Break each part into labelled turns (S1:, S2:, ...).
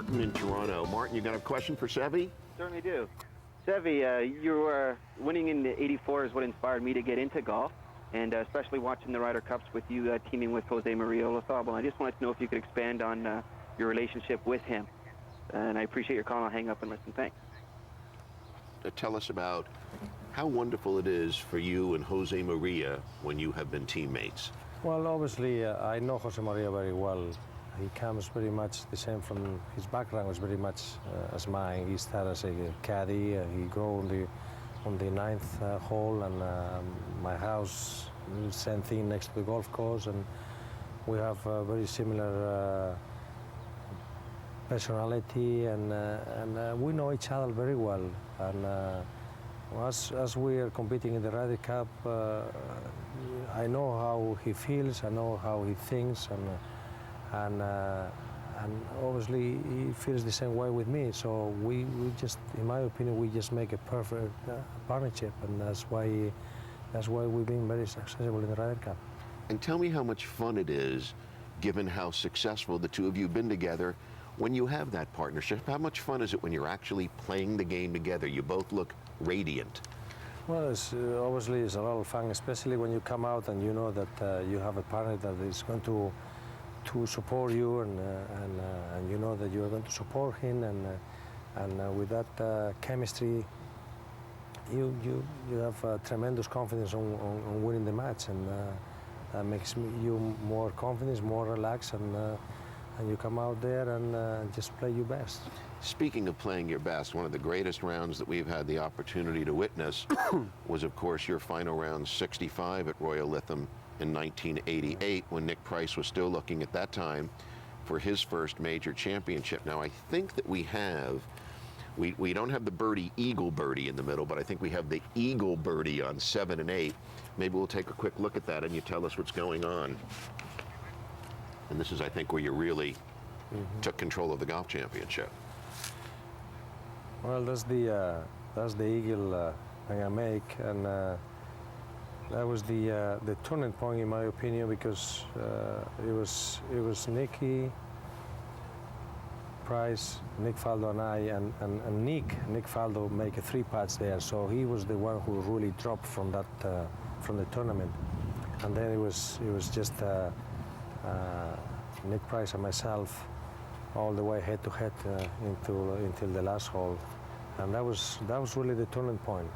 S1: Martin in Toronto. Martin, you got a question for Seve?
S2: Certainly do. Seve, you winning in the '84 is what inspired me to get into golf, and especially watching the Ryder Cups with you teaming with Jose Maria Olazabal. I just wanted to know if you could expand on your relationship with him. And I appreciate your call. I'll hang up and listen. Thanks.
S1: Tell us about how wonderful it is for you and Jose Maria when you have been teammates.
S3: Well, obviously, I know Jose Maria very well. He comes very much the same from his background was very much as mine. He started as a caddy. He grew on the ninth hole, and my house, same thing next to the golf course, and we have a very similar personality, and we know each other very well. And as we are competing in the Ryder Cup, I know how he feels, I know how he thinks, and obviously he feels the same way with me. So we just, in my opinion, we just make a perfect partnership, and that's why we've been very successful in the Ryder Cup.
S1: And tell me how much fun it is, given how successful the two of you have been together, when you have that partnership. How much fun is it when you're actually playing the game together? You both look radiant.
S3: Well, obviously it's a lot of fun, especially when you come out and you know that you have a partner that is going to support you, and you know that you are going to support him, and with that chemistry, you have tremendous confidence on winning the match, and that makes you more confident, more relaxed, and you come out there and just play your best.
S1: Speaking of playing your best, one of the greatest rounds that we've had the opportunity to witness was, of course, your final round 65 at Royal Lytham in 1988, when Nick Price was still looking at that time for his first major championship. Now, I think that we don't have the birdie eagle birdie in the middle, but I think we have the eagle birdie on 7 and 8. Maybe we'll take a quick look at that and you tell us what's going on. And this is, I think, where you really took control of the golf championship.
S3: Well, that's the eagle thing I make, and that was the turning point in my opinion, because it was Nicky, Price, Nick Faldo, and I, and Nick Faldo make 3 putts there, so he was the one who really dropped from that from the tournament, and then it was just Nick Price and myself all the way head to head until the last hole, and that was really the turning point.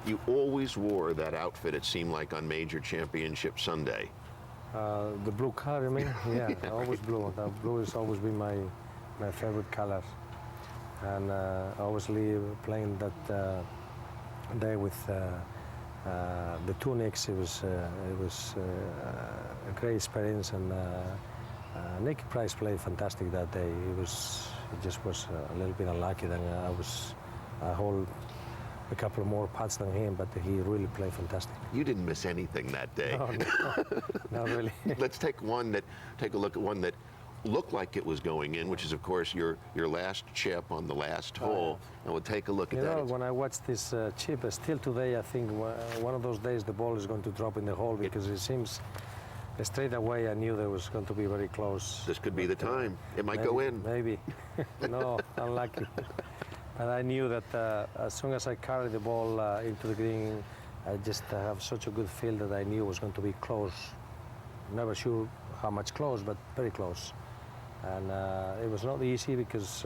S1: You always wore that outfit, it seemed like, on Major Championship Sunday.
S3: The blue color, you mean? Yeah, always blue. That blue has always been my favorite color, and obviously playing that day with the two Nicks, it was a great experience, and Nicky Price played fantastic that day. It just was a little bit unlucky. Then I hold a couple of more putts than him, but he really played fantastic.
S1: You didn't miss anything that day.
S3: No, not really.
S1: Let's take a look at one that looked like it was going in, which is, of course, your last chip on the last hole. And we'll take a look at that.
S3: You know, when I watched this chip, still today, I think one of those days the ball is going to drop in the hole, because it seems straight away I knew that was going to be very close.
S1: This could be the time. It might go in.
S3: Maybe. No, unlucky. And I knew that as soon as I carried the ball into the green, I just have such a good feel that I knew it was going to be close. Never sure how much close, but very close. And it was not easy, because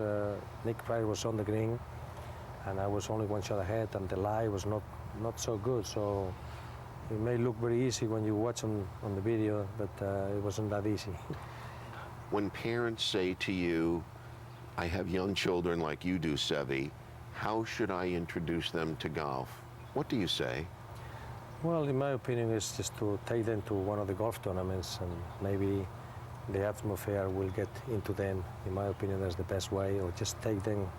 S3: Nick Price was on the green, and I was only 1 shot ahead, and the lie was not so good. So it may look very easy when you watch on the video, but it wasn't that easy.
S1: When parents say to you, I have young children like you do, Seve, how should I introduce them to golf? What do you say?
S3: Well, in my opinion, it's just to take them to one of the golf tournaments, and maybe the atmosphere will get into them. In my opinion, that's the best way, or just take them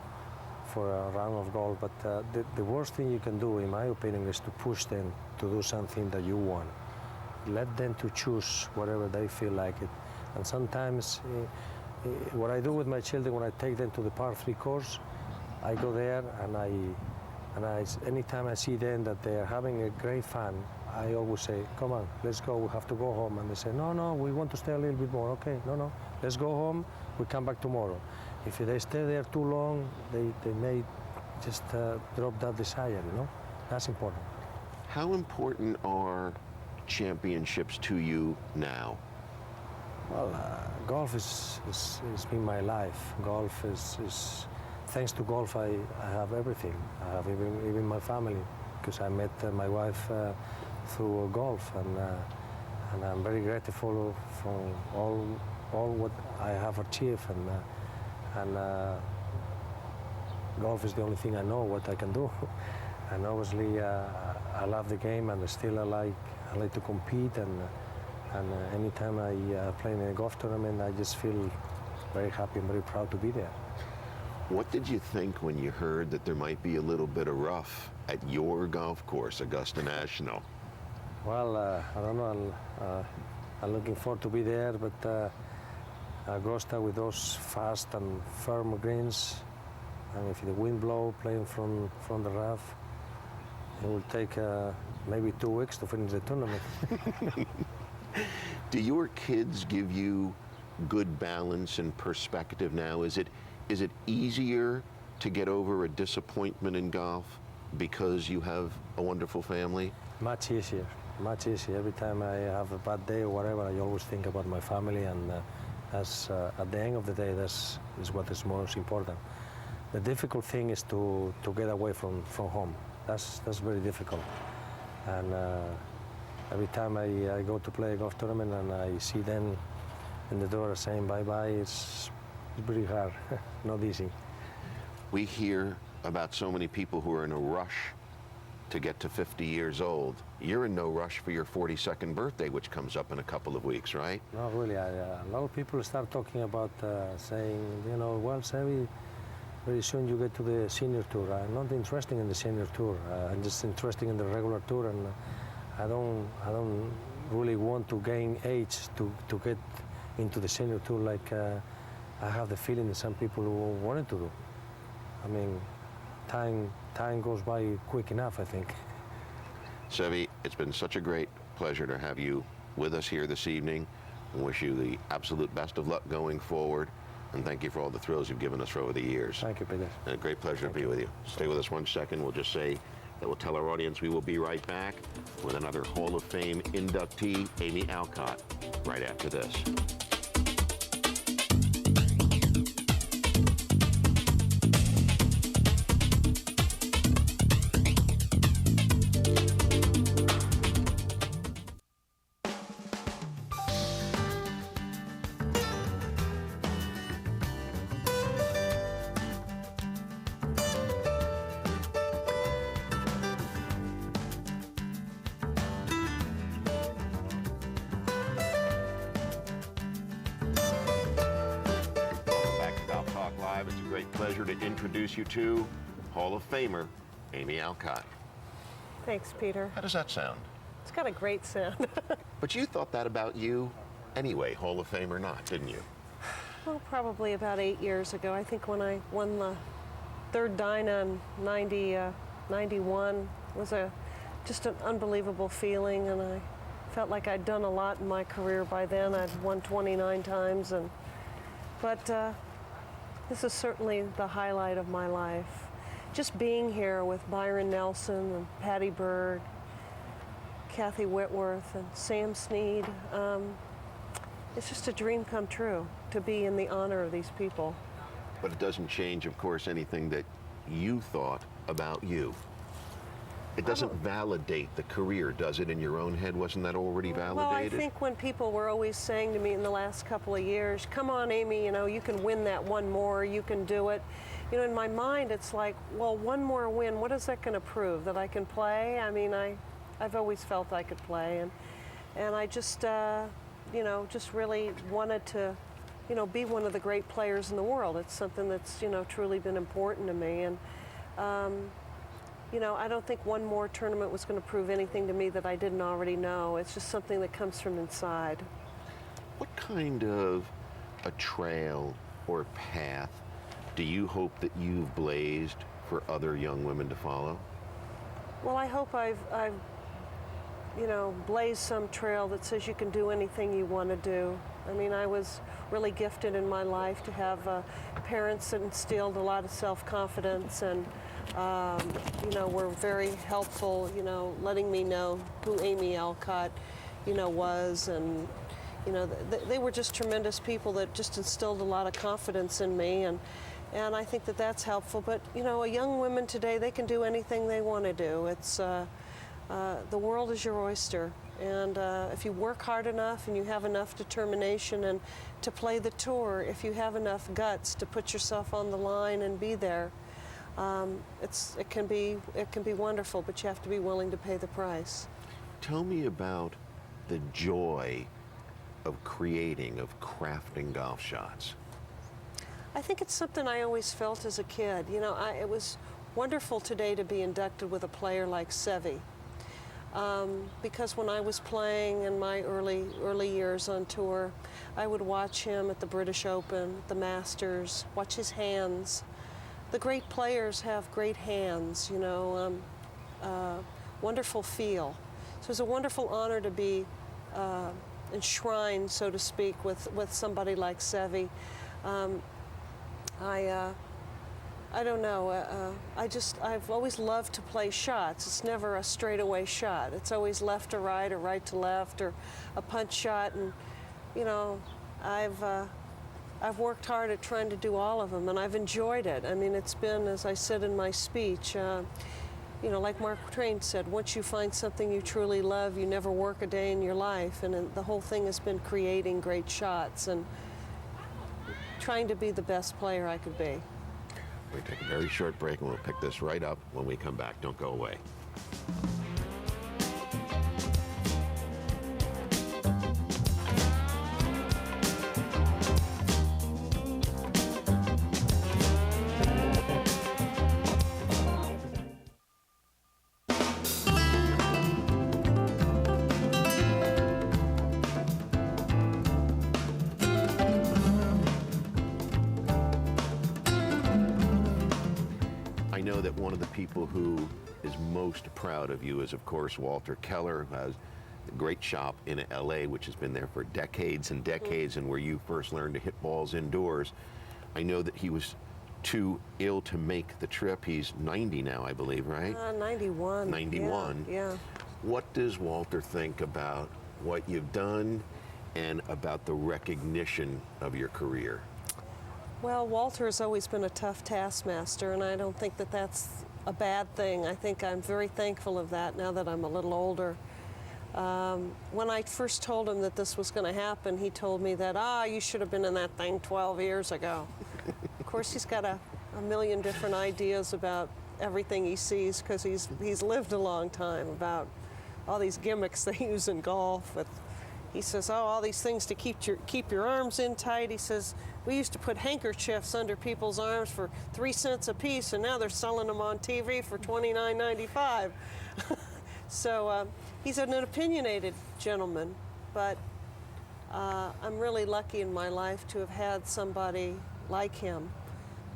S3: for a round of golf. But the worst thing you can do, in my opinion, is to push them to do something that you want. Let them to choose whatever they feel like it. And sometimes, what I do with my children, when I take them to the par 3 course, I go there, and anytime I see them that they are having a great fun, I always say, come on, let's go, we have to go home. And they say, no, we want to stay a little bit more. Okay, no, let's go home, we come back tomorrow. if they stay there too long, they may just drop that desire, you know? That's important.
S1: How important are championships to you now?
S3: Well, golf is been my life. Golf is thanks to golf, I have everything. I have even my family, because I met my wife through golf, and I'm very grateful for all what I have achieved, and golf is the only thing I know what I can do. And obviously, I love the game, and still I like to compete, and anytime I play in a golf tournament, I just feel very happy and very proud to be there.
S1: What did you think when you heard that there might be a little bit of rough at your golf course, Augusta National?
S3: Well, I don't know. I'm looking forward to be there, but Augusta with those fast and firm greens, and if the wind blow playing from the rough, it will take maybe 2 weeks to finish the tournament.
S1: Do your kids give you good balance and perspective now? Is it easier to get over a disappointment in golf because you have a wonderful family?
S3: Much easier, much easier. Every time I have a bad day or whatever, I always think about my family, and that's at the end of the day, that's is what is most important. The difficult thing is to get away from home. That's very difficult, and every time I go to play a golf tournament and I see them in the door saying bye-bye, it's pretty hard, not easy.
S1: We hear about so many people who are in a rush to get to 50 years old. You're in no rush for your 42nd birthday, which comes up in a couple of weeks, right?
S3: No, really. A lot of people start talking about saying, you know, well, Seve, very soon you get to the senior tour. I'm not interested in the senior tour. I'm just interested in the regular tour, and I don't really want to gain age to get into the senior tour like I have the feeling that some people wanted to do. I mean, time goes by quick enough, I think.
S1: Seve, it's been such a great pleasure to have you with us here this evening. I wish you the absolute best of luck going forward, and thank you for all the thrills you've given us for over the years.
S3: Thank you, Peter.
S1: And a great pleasure to be with you. Stay with us 1 second. We'll just say that we'll tell our audience we will be right back with another Hall of Fame inductee, Amy Alcott, right after this. It's a great pleasure to introduce you to Hall of Famer, Amy Alcott.
S4: Thanks, Peter.
S1: How does that sound?
S4: It's got a great sound.
S1: But you thought that about you anyway, Hall of Fame or not, didn't you?
S4: Well, probably about 8 years ago. I think when I won the third Dyna in 91 was just an unbelievable feeling, and I felt like I'd done a lot in my career by then. I'd won 29 times, but this is certainly the highlight of my life. Just being here with Byron Nelson and Patty Berg, Kathy Whitworth and Sam Snead, it's just a dream come true to be in the honor of these people.
S1: But it doesn't change, of course, anything that you thought about you. It doesn't validate the career, does it, in your own head? Wasn't that already validated?
S4: Well, I think when people were always saying to me in the last couple of years, come on, Amy, you know, you can win that one more, you can do it. You know, in my mind, it's like, well, one more win, what is that going to prove? That I can play? I mean, I've always felt I could play, and I just, you know, just really wanted to, you know, be one of the great players in the world. It's something that's, you know, truly been important to me, and you know, I don't think one more tournament was going to prove anything to me that I didn't already know. It's just something that comes from inside.
S1: What kind of a trail or path do you hope that you've blazed for other young women to follow?
S4: Well, I hope I've blaze some trail that says you can do anything you want to do. I mean, I was really gifted in my life to have parents that instilled a lot of self-confidence and, were very helpful, letting me know who Amy Alcott, was. And, they were just tremendous people that just instilled a lot of confidence in me. And I think that that's helpful. But, young women today, they can do anything they want to do. It's, the world is your oyster. And if you work hard enough and you have enough determination and to play the tour, if you have enough guts to put yourself on the line and be there, it can be wonderful, but you have to be willing to pay the price.
S1: Tell me about the joy of creating, of crafting golf shots.
S4: I think it's something I always felt as a kid. It was wonderful today to be inducted with a player like Seve. Because when I was playing in my early years on tour, I would watch him at the British Open, the Masters, watch his hands. The great players have great hands, wonderful feel. So it was a wonderful honor to be enshrined, so to speak, with somebody like Seve. I don't know. I've always loved to play shots. It's never a straightaway shot. It's always left to right or right to left or a punch shot. And, I've worked hard at trying to do all of them, and I've enjoyed it. I mean, it's been, as I said in my speech, like Mark Twain said, once you find something you truly love, you never work a day in your life. And the whole thing has been creating great shots and trying to be the best player I could be.
S1: We take a very short break and we'll pick this right up when we come back. Don't go away. I know that one of the people who is most proud of you is, of course, Walter Keller, who has a great shop in LA, which has been there for decades and decades, and where you first learned to hit balls indoors. I know that he was too ill to make the trip. He's 90 now, I believe, right?
S4: 91.
S1: 91.
S4: Yeah.
S1: What does Walter think about what you've done and about the recognition of your career?
S4: Well, Walter has always been a tough taskmaster, and I don't think that that's a bad thing. I think I'm very thankful of that now that I'm a little older. When I first told him that this was going to happen, he told me that, you should have been in that thing 12 years ago. Of course, he's got a million different ideas about everything he sees because he's lived a long time, about all these gimmicks they use in golf. But he says, all these things to keep your arms in tight. He says, we used to put handkerchiefs under people's arms for 3 cents a piece, and now they're selling them on TV for $29.95. So he's an opinionated gentleman, but I'm really lucky in my life to have had somebody like him.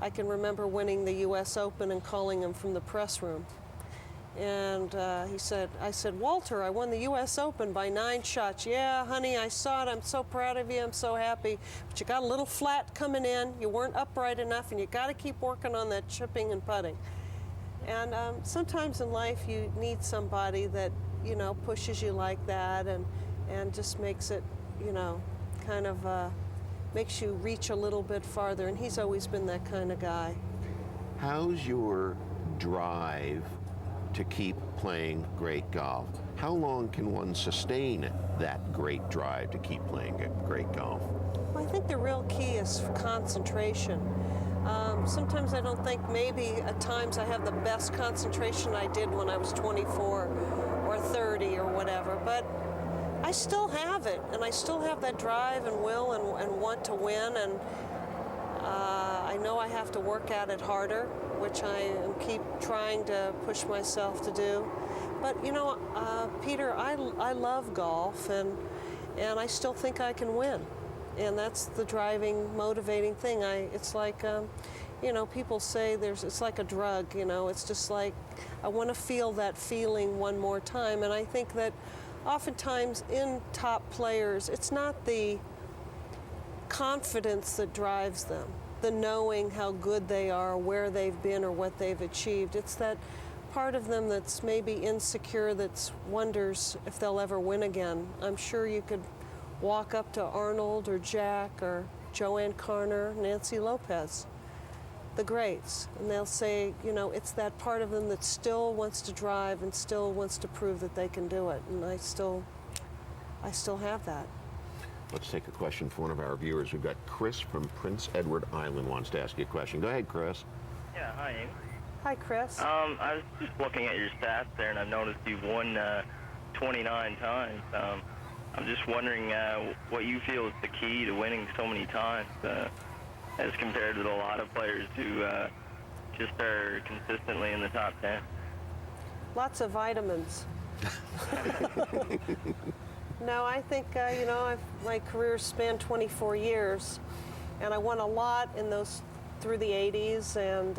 S4: I can remember winning the U.S. Open and calling him from the press room. And I said, Walter, I won the U.S. Open by 9 shots. Yeah, honey, I saw it. I'm so proud of you. I'm so happy. But you got a little flat coming in. You weren't upright enough, and you got to keep working on that chipping and putting. And sometimes in life you need somebody that, pushes you like that and just makes it, kind of makes you reach a little bit farther. And he's always been that kind of guy.
S1: How's your drive to keep playing great golf? How long can one sustain that great drive to keep playing great golf?
S4: Well, I think the real key is concentration. Sometimes I don't think, maybe at times I have the best concentration I did when I was 24 or 30 or whatever, but I still have it, and I still have that drive and will and want to win, and I know I have to work at it harder, which I keep trying to push myself to do. But Peter, I love golf, and I still think I can win, and that's the driving, motivating thing. It's like, people say it's like a drug. It's just like I want to feel that feeling one more time, and I think that oftentimes in top players, it's not the confidence that drives them, the knowing how good they are, where they've been or what they've achieved. It's that part of them that's maybe insecure, that wonders if they'll ever win again. I'm sure you could walk up to Arnold or Jack or Joanne Carner, Nancy Lopez, the greats, and they'll say, you know, it's that part of them that still wants to drive and still wants to prove that they can do it, and I still have that.
S1: Let's take a question from one of our viewers. We've got Chris from Prince Edward Island wants to ask you a question. Go ahead, Chris.
S5: Yeah, hi, Amy.
S4: Hi, Chris.
S5: I was just looking at your stats there, and I've noticed you've won 29 times. I'm just wondering what you feel is the key to winning so many times, as compared with a lot of players who just are consistently in the top 10.
S4: Lots of vitamins. No, I think, you know, my career spanned 24 years, and I won a lot in those through the 80s, and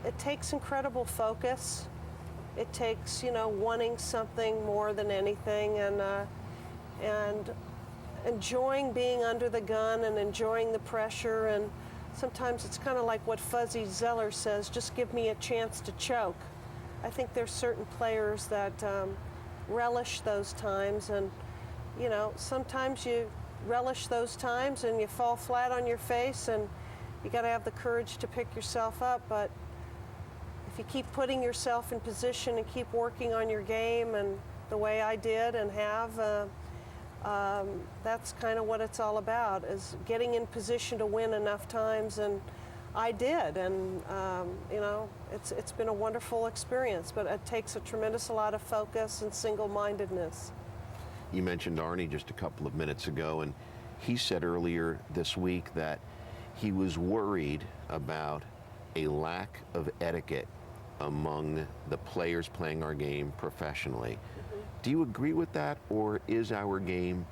S4: it takes incredible focus. It takes, you know, wanting something more than anything, and enjoying being under the gun and enjoying the pressure. And sometimes it's kind of like what Fuzzy Zeller says, just give me a chance to choke. I think there's certain players that relish those times, and you know, sometimes you relish those times and you fall flat on your face, and you got to have the courage to pick yourself up. But if you keep putting yourself in position and keep working on your game, and the way I did and have, that's kind of what it's all about, is getting in position to win enough times, and I did, and you know, it's been a wonderful experience, but it takes a tremendous lot of focus and single-mindedness.
S1: You mentioned Arnie just a couple of minutes ago, and he said earlier this week that he was worried about a lack of etiquette among the players playing our game professionally. Mm-hmm. Do you agree with that, or is our game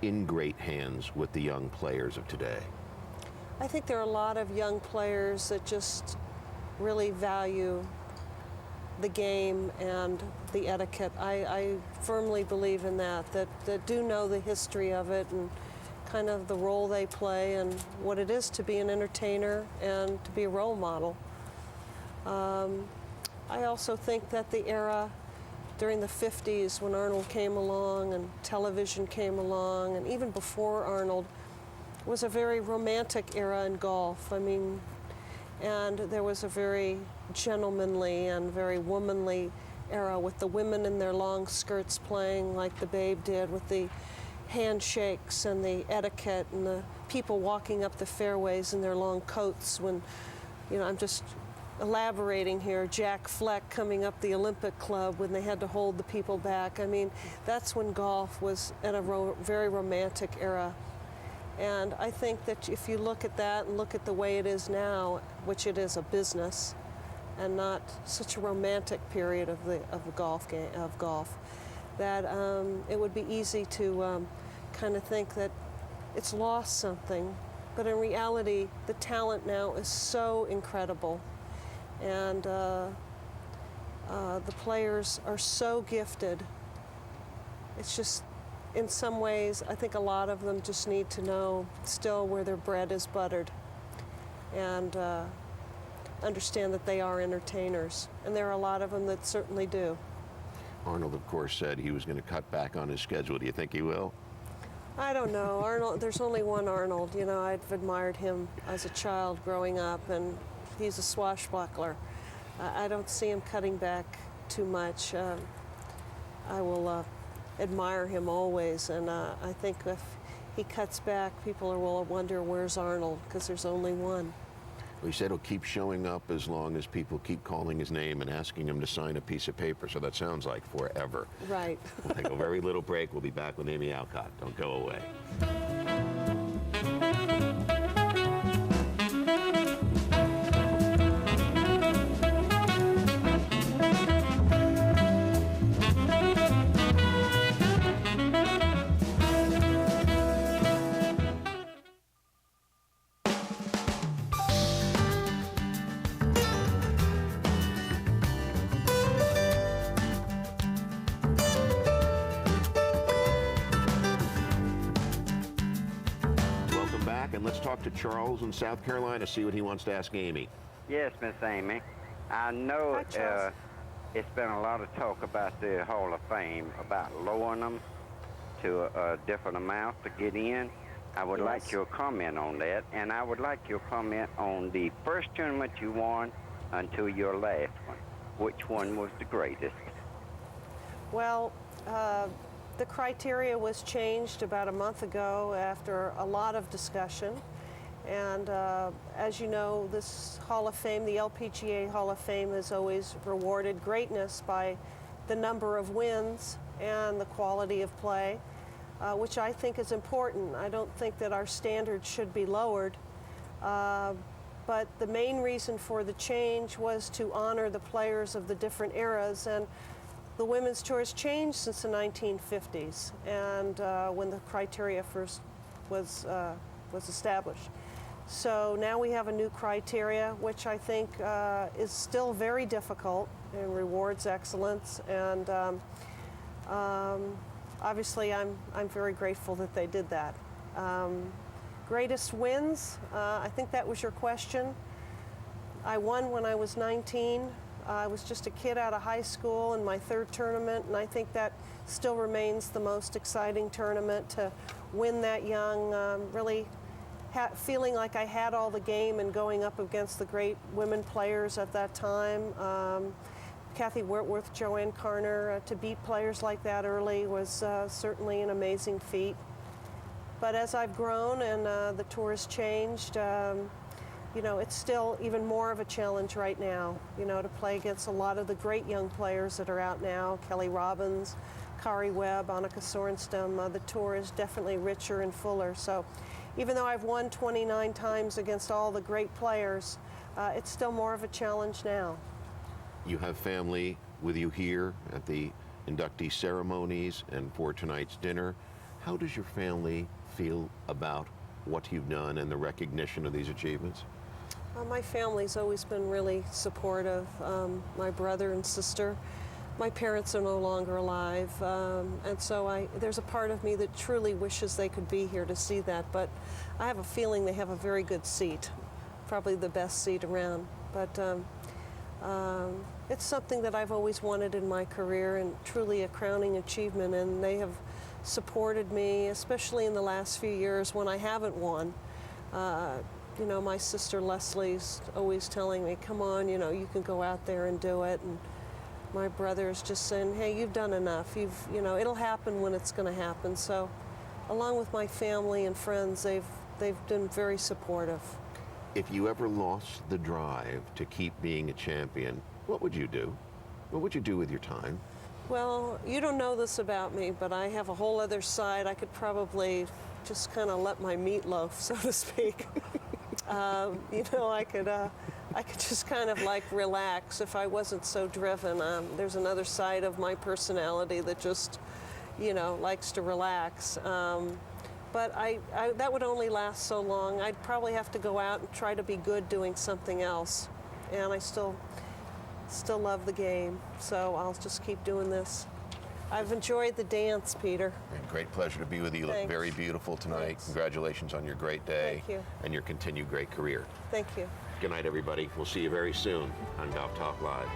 S1: in great hands with the young players of today?
S4: I think there are a lot of young players that just really value the game and the etiquette. I firmly believe in that do know the history of it and kind of the role they play and what it is to be an entertainer and to be a role model. I also think that the era during the 50s, when Arnold came along and television came along, and even before Arnold, was a very romantic era in golf. I mean, and there was a very gentlemanly and very womanly era with the women in their long skirts playing like the Babe did, with the handshakes and the etiquette, and the people walking up the fairways in their long coats. When, you know, I'm just elaborating here, Jack Fleck coming up the Olympic Club when they had to hold the people back. I mean, that's when golf was at a very romantic era. And I think that if you look at that and look at the way it is now, which it is a business and not such a romantic period of the golf game, that it would be easy to kind of think that it's lost something. But in reality, the talent now is so incredible, and the players are so gifted. It's just, in some ways, I think a lot of them just need to know still where their bread is buttered, and understand that they are entertainers. And there are a lot of them that certainly do.
S1: Arnold, of course, said he was going to cut back on his schedule. Do you think he will?
S4: I don't know. Arnold, there's only one Arnold. You know, I've admired him as a child growing up, and he's a swashbuckler. I don't see him cutting back too much. I will admire him always, and I think if he cuts back, people will wonder, where's Arnold? Because there's only one.
S1: Well, he said he'll keep showing up as long as people keep calling his name and asking him to sign a piece of paper, so that sounds like forever.
S4: Right.
S1: We'll take a very little break. We'll be back with Amy Alcott. Don't go away. Let's talk to Charles in South Carolina, see what he wants to ask Amy.
S6: Yes, Miss Amy. I know
S4: Hi, Charles.
S6: it's been a lot of talk about the Hall of Fame, about lowering them to a different amount to get in. I would like
S4: Yes.
S6: your comment on that, and I would like your comment on the first tournament you won until your last one. Which one was the greatest?
S4: Well, the criteria was changed about a month ago after a lot of discussion. And as you know, this Hall of Fame, the LPGA Hall of Fame, has always rewarded greatness by the number of wins and the quality of play, which I think is important. I don't think that our standards should be lowered. But the main reason for the change was to honor the players of the different eras. And the Women's Tour has changed since the 1950s, and when the criteria first was established. So now we have a new criteria, which I think is still very difficult and rewards excellence. And obviously, I'm very grateful that they did that. Greatest wins, I think that was your question. I won when I was 19. I was just a kid out of high school in my third tournament, and I think that still remains the most exciting tournament to win that young, really feeling like I had all the game and going up against the great women players at that time. Kathy Whitworth, Joanne Carner, to beat players like that early was certainly an amazing feat. But as I've grown and the tour has changed, you know, it's still even more of a challenge right now, you know, to play against a lot of the great young players that are out now, Kelly Robbins, Kari Webb, Annika Sorenstam. The tour is definitely richer and fuller. So even though I've won 29 times against all the great players, it's still more of a challenge now.
S1: You have family with you here at the inductee ceremonies and for tonight's dinner. How does your family feel about what you've done and the recognition of these achievements?
S4: My family's always been really supportive. My brother and sister, my parents are no longer alive, and so there's a part of me that truly wishes they could be here to see that, but I have a feeling they have a very good seat, probably the best seat around. But it's something that I've always wanted in my career and truly a crowning achievement, and they have supported me, especially in the last few years when I haven't won. You know, my sister Leslie's always telling me, come on, you know, you can go out there and do it. And my brother's just saying, hey, you've done enough. You know, it'll happen when it's going to happen. So along with my family and friends, they've been very supportive.
S1: If you ever lost the drive to keep being a champion, what would you do? What would you do with your time?
S4: Well, you don't know this about me, but I have a whole other side. I could probably just kind of let my meat loaf, so to speak. You know, I could just kind of like relax if I wasn't so driven. There's another side of my personality that just, you know, likes to relax. But that would only last so long. I'd probably have to go out and try to be good doing something else. And I still love the game, so I'll just keep doing this. I've enjoyed the dance, Peter.
S1: Great pleasure to be with you. You look
S4: Thanks.
S1: very beautiful tonight.
S4: Thanks.
S1: Congratulations on your great day.
S4: Thank you.
S1: And your continued great career.
S4: Thank you.
S1: Good night, everybody. We'll see you very soon on Golf Talk Live.